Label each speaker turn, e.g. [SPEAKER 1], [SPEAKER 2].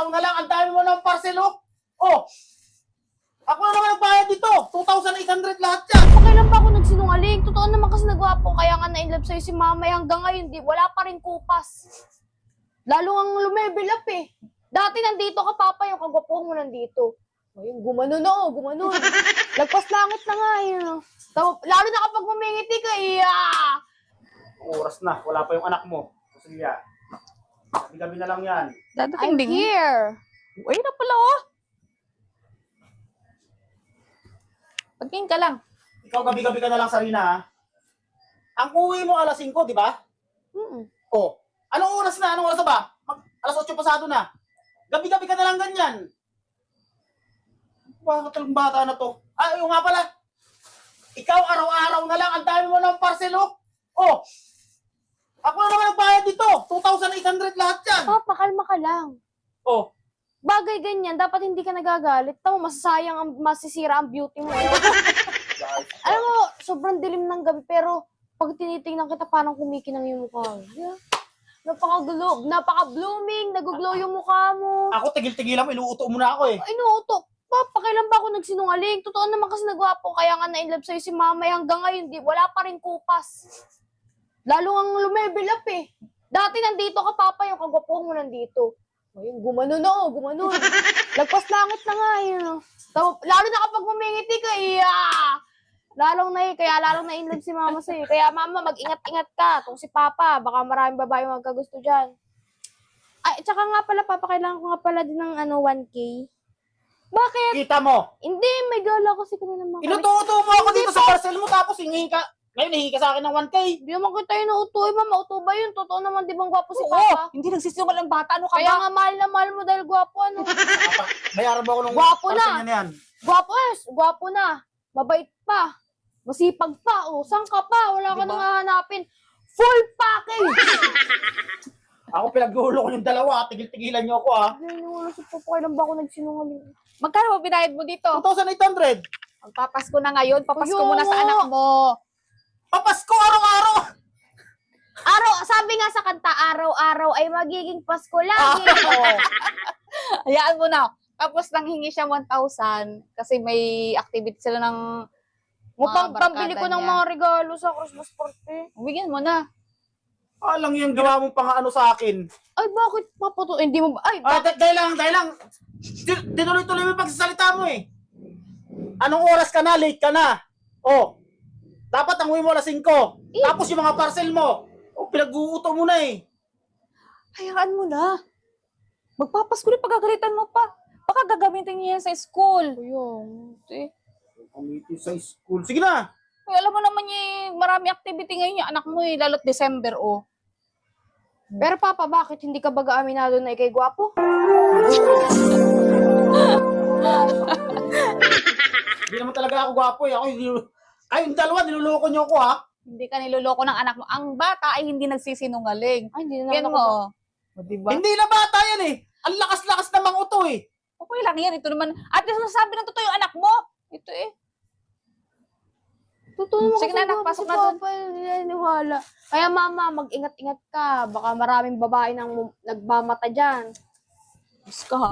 [SPEAKER 1] araw-araw na lang, ang dami mo ng parcel, oh. Oh, ako na naman nagbayad dito. 2,800 lahat yan.
[SPEAKER 2] Kailan pa ako nagsinungaling? Totoo naman kasi nagwapo, kaya nga na-inlove sa'yo si mama, hanggang ngayon, wala pa rin kupas. Lalo ang lumebel up eh. Dati nandito ka, papa, yung kagwapo mo nandito. Ngayon, gumano na oh, gumano. Lagpas langit na nga yun. Lalo na kapag mamingiti ka,
[SPEAKER 1] Oras na, wala pa yung anak mo. Susilya. Gabi na lang yan.
[SPEAKER 2] I'm here.
[SPEAKER 3] Uy, na pala oh. Pagkain ka lang.
[SPEAKER 1] Ikaw gabi-gabi ka na lang, Sarina, ha? Ang uwi mo alas 5, di ba? Oh, anong oras na? Anong oras na ba? Alas 8 pasado na. Gabi-gabi ka na lang ganyan. Bakit talagang bata na to? Ah, yung nga pala. Ikaw araw-araw na lang, ang dami mo ng parcel, oh. Oh, ako na naman nagbayad dito. 2,800 lahat yan.
[SPEAKER 2] Papa, kalma ka lang.
[SPEAKER 1] Oh,
[SPEAKER 2] Bagay ganyan, dapat hindi ka nagagalit. Tama, masisira ang beauty mo. Alam mo, sobrang dilim ng gabi, pero pag tinitingnan kita, parang kumikinang yung mukha mo. Yeah. Napaka-blooming, nag-glow yung mukha mo.
[SPEAKER 1] ako tigil-tigilan mo, inuuto mo na ako eh.
[SPEAKER 2] Inuutok. Papa, kailan ba ako nagsinungaling? Totoo naman kasi nagwapo, kaya nga na-inlove sa'yo si mama, hanggang ngayon, wala pa rin kupas. Lalo ang lumebel up eh. Dati nandito ka, papa, yung kagwapo mo nandito. Ngayon, gumano na oh, gumano. Lagpas langit na nga yun. Lalo na kapag mamingiti ka, kaya lalong na-inlove si mama sa'yo. Kaya mama, mag-ingat-ingat ka. Kung si papa, baka maraming babae magkagusto dyan. Ay, tsaka nga pala, papa, kailangan ko nga pala din ng 1K. Bakit?
[SPEAKER 1] Kita mo.
[SPEAKER 2] Hindi, may gala kasi kami ng mga...
[SPEAKER 1] Inuto-uto mo ako dito sa parcel mo, tapos hingi ka. Ngayon, hingi ka sa akin ng 1K.
[SPEAKER 2] Hindi naman kita yun nauto. Mama, uto ba yun? Totoo naman, di bang gwapo si
[SPEAKER 3] Oo,
[SPEAKER 2] papa?
[SPEAKER 3] hindi nagsisinungal ang bata. Ano ka
[SPEAKER 2] Kaya
[SPEAKER 3] ba?
[SPEAKER 2] nga mahal na mahal mo dahil gwapo, ano?
[SPEAKER 1] Bayaran mo ako ng
[SPEAKER 2] Gwapo
[SPEAKER 1] parcel
[SPEAKER 2] na.
[SPEAKER 1] niya na yan.
[SPEAKER 2] Gwapo na. Mabait pa. Masipag pa. O, saan ka pa? Wala ka
[SPEAKER 3] Diba?
[SPEAKER 2] nang hahanapin. Full package!
[SPEAKER 1] Ako pinaghuhulo ko yung dalawa, tigil-tigilan niyo ako, ha.
[SPEAKER 2] Hindi wala si papa. Kailan ba ako nagsinungaling?
[SPEAKER 3] Magkano ba binayad mo dito?
[SPEAKER 1] 2,800.
[SPEAKER 3] Magpapasko na ngayon. Papasko
[SPEAKER 2] Ayun.
[SPEAKER 3] mo na sa anak mo.
[SPEAKER 1] Papasko araw-araw.
[SPEAKER 2] Sabi nga sa kanta, araw-araw ay magiging Pasko lagi.
[SPEAKER 3] Hayaan mo na. Tapos nang hingi siya 1,000 kasi may activity sila ng
[SPEAKER 2] Mupang
[SPEAKER 3] mga
[SPEAKER 2] pambili ko
[SPEAKER 3] barkada
[SPEAKER 2] ng
[SPEAKER 3] niya.
[SPEAKER 2] mga regalo sa Christmas party.
[SPEAKER 3] Bigyan mo na.
[SPEAKER 1] Alang yung gawa mong pang-ano sa akin.
[SPEAKER 2] Ay, bakit papa to? Hindi mo ba? Ay,
[SPEAKER 1] Dahil lang. Tinuloy-tuloy mo yung pagsasalita mo eh. Anong oras ka na? Late ka na. Oh, dapat ang uwi mo alas 5. Tapos yung mga parcel mo, pinag-uuto mo na eh.
[SPEAKER 3] Hayaan mo na. Magpapasko na pagagalitan mo pa. Baka gagamitin niya yan sa school.
[SPEAKER 2] Ayun.
[SPEAKER 1] Committee sa school. Sige na.
[SPEAKER 3] Uy, alam mo naman marami activity ngayon yung anak mo lalo't December
[SPEAKER 2] Pero papa, bakit hindi ka baga aminado na ikay gwapo?
[SPEAKER 1] Hindi naman talaga ako gwapo eh. Kayong dalawa, niluloko niyo ako ha.
[SPEAKER 3] Hindi ka niloloko ng anak mo. Ang bata ay hindi nagsisinungaling.
[SPEAKER 2] Ay, hindi na
[SPEAKER 3] Yan
[SPEAKER 2] naman
[SPEAKER 3] mo.
[SPEAKER 2] ako.
[SPEAKER 3] O, diba?
[SPEAKER 1] Hindi na bata yan eh. Ang lakas-lakas namang uto eh.
[SPEAKER 3] Okay lang yan. Ito naman. At least nasabi ng totoo yung anak mo. Ito
[SPEAKER 2] Totoo naman
[SPEAKER 3] Sige
[SPEAKER 2] kasi
[SPEAKER 3] na,
[SPEAKER 2] gwapo
[SPEAKER 3] pasok
[SPEAKER 2] si
[SPEAKER 3] na dun.
[SPEAKER 2] papa, hindi naniniwala. Kaya mama, mag-ingat-ingat ka. Baka maraming babae nang nagmamata dyan.
[SPEAKER 3] Diyos ka ha.